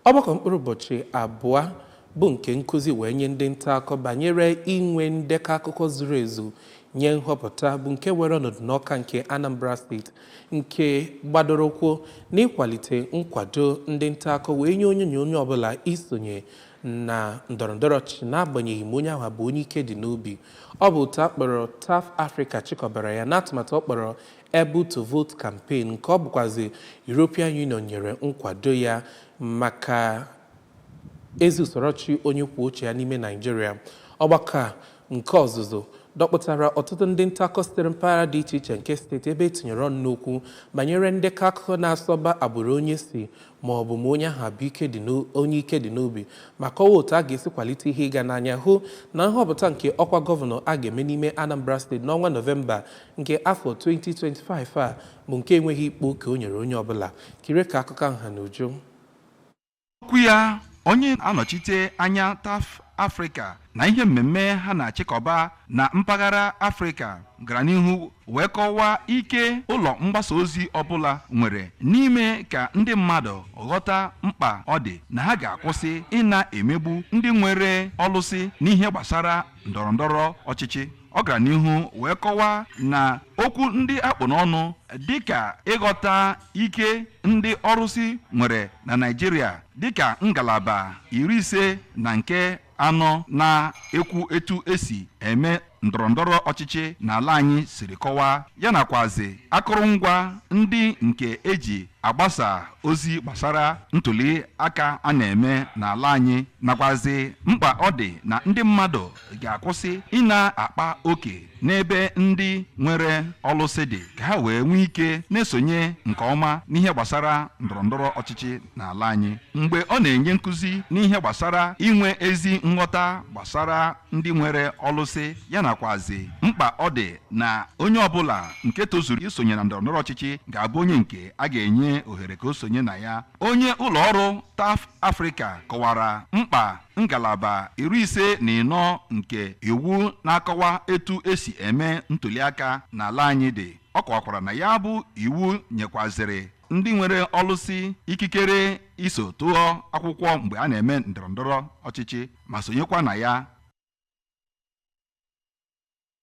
Ọgbakọ mkpụrụ ụbọchị abụọ bụ nke nkụzi wee nye ndị nta akụkọ banyere inwe ndekọ akụkọ zuru ezu nye nhọpụta bụ nke were ọnọdụ n'Awka nke Anambra steeti nke gbadoro ụkwụ n'ịkwalite nkwado ndị nta akụkọ wee nye onye ọbụla isonye na ndọrọndọrọ ọchịchị n'agbanyeghị ma onye ahụ bụ onye ike dị n'obi. Ọ bụ otu akpọrọ TAF Africa chịkọbara ya n'atụmatụ ọkpọrọ Able to Vote campaign nke ọ bụkwazi European Union nyere nkwado ya maka ezi usoro ọchịchị onye kwuo uche ya n'ime Naịjirịa. Ọgbakọ nke ọzụzụ dọkpụtara ọtụtụ ndị nta akụkọ sitere mpaghara dị iche iche nke steeti ebe etinyere ọnụ n'okwu banyere ndekọ akụkọ na-asọba agbụrụ onye si ma ọ bụ ma onye ahụ bụ onye ike dị n'obi ma kọwaa otu a ga-esi kwalite ihe ịga n'anya hụ na nhọpụta nke ọkwa gọvanọ a ga-eme n'ime Anambra steeti n'ọnwa Nọvemba nke afọ 2025 a bụ nke enweghị ikpe oke o nyere onye ọbụla. Kiri ka akụkọ nha n'uju. Okwu ya onye anọchite anya TAF Africa na ihe mmemme ha na-achịkọba na mpaghara Afrịka gara n'ihu wee kọwaa ike ụlọ mgbasa ozi ọbụla nwere n'ime ka ndị mmadụ ghọta mkpa ọ dị na ha ga-akwụsị ị na-emegbu ndị nwere ọlụsị n'ihe gbasara ndọrọndọrọ ọchịchị. Ọ gara n'ihu wee kọwaa na okwu ndị akpụ n'ọnụ dịka ịghọta ike ndị ọrụsị nwere na Naịjirịa dịka ngalaba 50 na nke anọ na-ekwu etu esi eme ndọrọndọrọ ọchịchị n'ala anyị siri kọwaa ya nakwazi akụrụngwa ndị nke eji agbasa ozi gbasara ntuli aka a na-eme n'ala anyị nakwazi mkpa ọ dị na ndị mmadụ ga-akwụsị ị na-akpa oke n'ebe ndị nwere ọlụsị dị ka ha wee nwee ike na-esonye nke ọma n'ihe gbasara ndọrọndọrọ ọchịchị n'ala anyị. Mgbe ọ na-enye nkụzi n'ihe gbasara inwe ezi nghọta gbasara ndị nwere ọlụsị ya nakwazi mkpa ọ dị na onye ọbụla nke tozuru isonye na ndọrọndọrọ ọchịchị ga-abụ onye nke a ga-enye ohere ka o sonye na ya. Onye ụlọọrụ TAF Africa kọwara mkpa ngalaba 54 nke iwu na-akọwa etu esi eme ntuliaka n'ala anyị dị. Ọ kọwakwara na ya bụ iwu nyekwaziri ndị nwere ọlụsị ikikere iso tụọ akwụkwọ mgbe a na-eme ndọrọndọrọ ọchịchị ma sonyekwa na ya